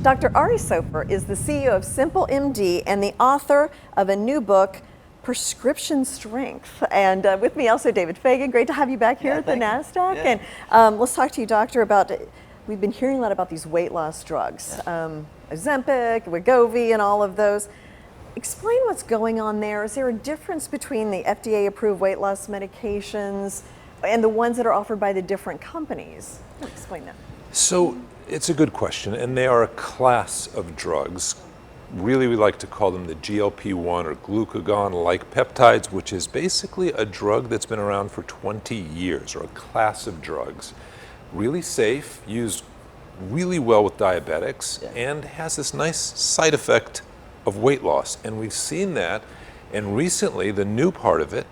Dr. Ari Sofer is the CEO of Simple MD and the author of a new book, Prescription Strength. And with me also David Fagan. Great to have you back here at the NASDAQ. Yeah. And let's talk to you, Doctor, about, we've been hearing a lot about these weight loss drugs, Ozempic, Wegovy, and all of those. Explain what's going on there. Is there a difference between the FDA-approved weight loss medications and the ones that are offered by the different companies? Explain that. So it's a good question, and they are a class of drugs. Really, we like to call them the GLP-1 or glucagon-like peptides, which is basically a drug that's been around for 20 years, or a class of drugs. Really safe, used really well with diabetics, and has this nice side effect of weight loss. And we've seen that, and recently the new part of it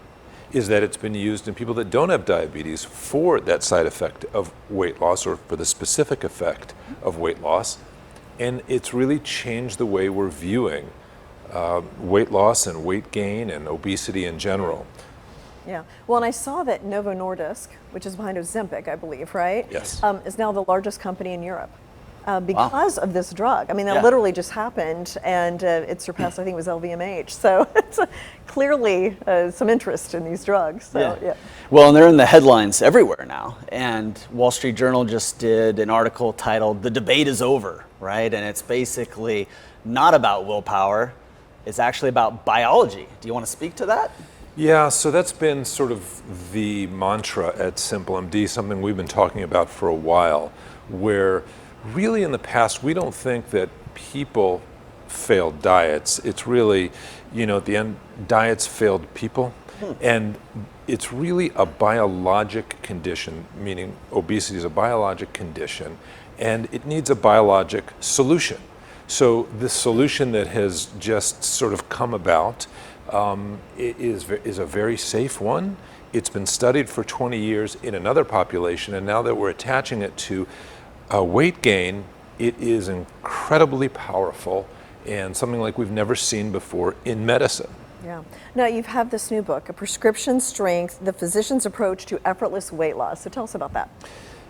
is that it's been used in people that don't have diabetes for that side effect of weight loss, or for the specific effect of weight loss. And it's really changed the way we're viewing weight loss and weight gain and obesity in general. Yeah. Well, and I saw that Novo Nordisk, which is behind Ozempic, I believe, right? Yes. Is now the largest company in Europe because of this drug. I mean, that Yeah. literally just happened, and it surpassed, I think it was LVMH. So it's clearly some interest in these drugs. So, yeah. Well, and they're in the headlines everywhere now. And Wall Street Journal just did an article titled "The Debate is Over," right? And it's basically not about willpower. It's actually about biology. Do you want to speak to that? Yeah, so that's been sort of the mantra at Simple MD, something we've been talking about for a while, where really in the past we don't think that people failed diets. It's really, at the end, diets failed people. And it's really a biologic condition, meaning obesity is a biologic condition, and it needs a biologic solution. So this solution that has just sort of come about is a very safe one. It's been studied for 20 years in another population, and now that we're attaching it to weight gain, it is incredibly powerful and something like we've never seen before in medicine. Yeah. Now, you have this new book, A Prescription Strength, The Physician's Approach to Effortless Weight Loss. So tell us about that.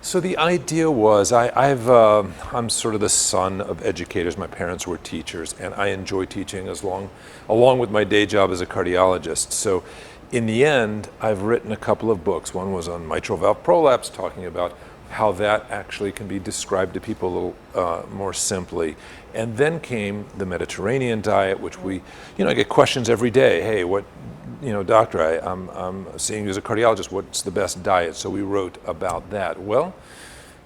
So the idea was, I'm sort of the son of educators. My parents were teachers, and I enjoy teaching along with my day job as a cardiologist. So in the end, I've written a couple of books. One was on mitral valve prolapse, talking about how that actually can be described to people a little more simply. And then came the Mediterranean diet, which I get questions every day. Hey, doctor, I'm seeing you as a cardiologist, what's the best diet? So we wrote about that. Well,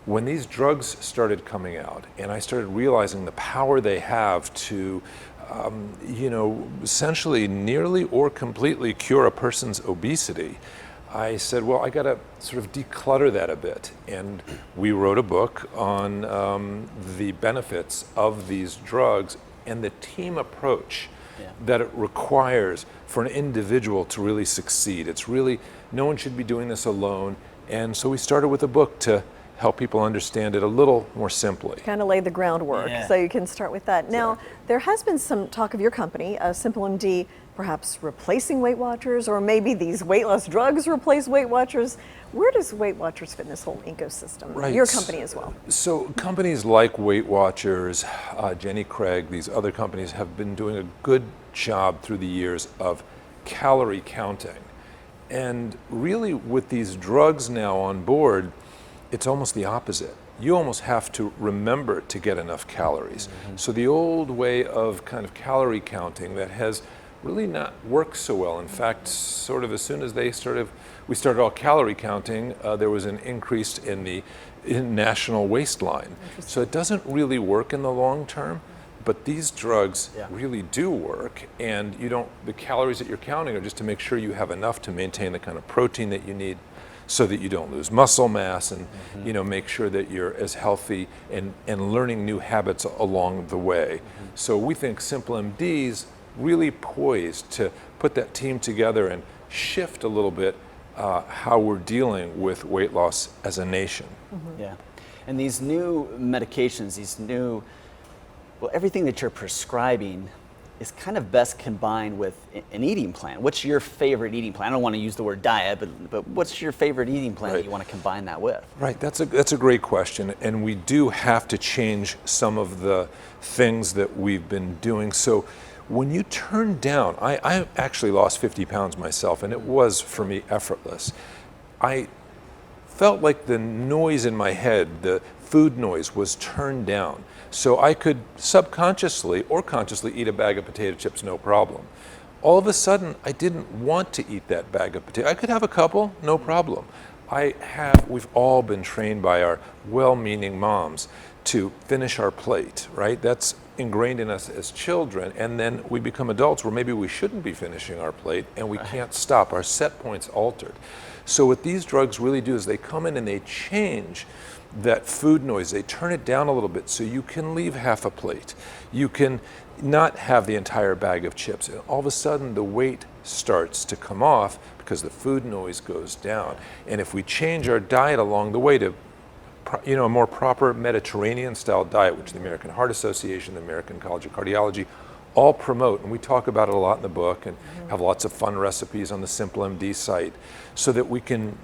when these drugs started coming out, and I started realizing the power they have to, essentially nearly or completely cure a person's obesity, I said, well, I got to sort of declutter that a bit. And we wrote a book on the benefits of these drugs and the team approach that it requires for an individual to really succeed. It's really, no one should be doing this alone. And so we started with a book to help people understand it a little more simply. Kind of lay the groundwork, so you can start with that. Now, there has been some talk of your company, Simple MD, perhaps replacing Weight Watchers, or maybe these weight loss drugs replace Weight Watchers. Where does Weight Watchers fit in this whole ecosystem? Right. Your company as well. So companies like Weight Watchers, Jenny Craig, these other companies have been doing a good job through the years of calorie counting. And really with these drugs now on board, it's almost the opposite. You almost have to remember to get enough calories. So the old way of kind of calorie counting that has really not worked so well. In fact, sort of as soon as we started all calorie counting, there was an increase in national waistline. So it doesn't really work in the long term, but these drugs really do work, and the calories that you're counting are just to make sure you have enough to maintain the kind of protein that you need so that you don't lose muscle mass, and make sure that you're as healthy and learning new habits along the way. So we think Simple MD's really poised to put that team together and shift a little bit how we're dealing with weight loss as a nation. Yeah. And these new medications, everything that you're prescribing is kind of best combined with an eating plan. What's your favorite eating plan? I don't want to use the word diet, but what's your favorite eating plan that you want to combine that with? Right, that's a great question, and we do have to change some of the things that we've been doing. So when you turn down, I actually lost 50 pounds myself, and it was for me effortless. I felt like the noise in my head, the food noise, was turned down. So I could subconsciously or consciously eat a bag of potato chips, no problem. All of a sudden, I didn't want to eat that bag of potato. I could have a couple, no problem. We've all been trained by our well-meaning moms to finish our plate, right? That's ingrained in us as children, and then we become adults where maybe we shouldn't be finishing our plate and we can't stop. Our set point's altered. So what these drugs really do is they come in and they change that food noise. They turn it down a little bit so you can leave half a plate. You can not have the entire bag of chips. And all of a sudden the weight starts to come off because the food noise goes down. And if we change our diet along the way to a more proper Mediterranean style diet, which the American Heart Association, the American College of Cardiology all promote, and we talk about it a lot in the book and have lots of fun recipes on the SimpleMD site, so that we can,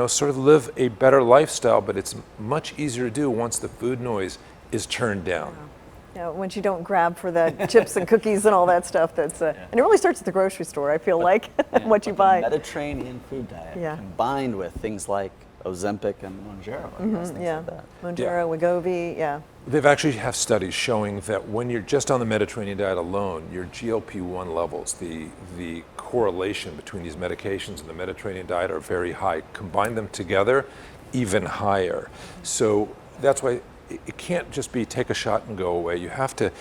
sort of live a better lifestyle, but it's much easier to do once the food noise is turned down. Once you don't grab for the chips and cookies and all that stuff, and it really starts at the grocery store, I feel like, what you buy. A Mediterranean food diet combined with things like Ozempic and Mounjaro. Things like that. Mounjaro, Wegovy, They've actually have studies showing that when you're just on the Mediterranean diet alone, your GLP-1 levels, the correlation between these medications and the Mediterranean diet are very high. Combine them together, even higher. So that's why it can't just be take a shot and go away. You have to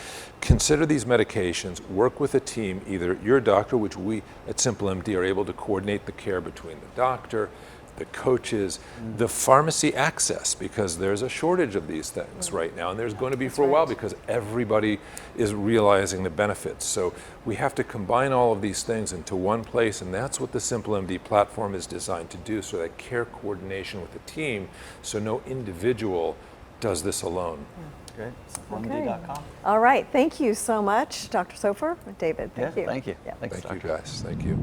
consider these medications, work with a team, either your doctor, which we at SimpleMD are able to coordinate the care between the doctor, the coaches, the pharmacy access, because there's a shortage of these things right now, and there's going to be for a while because everybody is realizing the benefits. So we have to combine all of these things into one place, and that's what the SimpleMD platform is designed to do, so that care coordination with the team, so no individual does this alone. Great. SimpleMD.com. All right. Thank you so much, Dr. Sofer. David, thank you. Thank you. Thank you, guys. Thank you.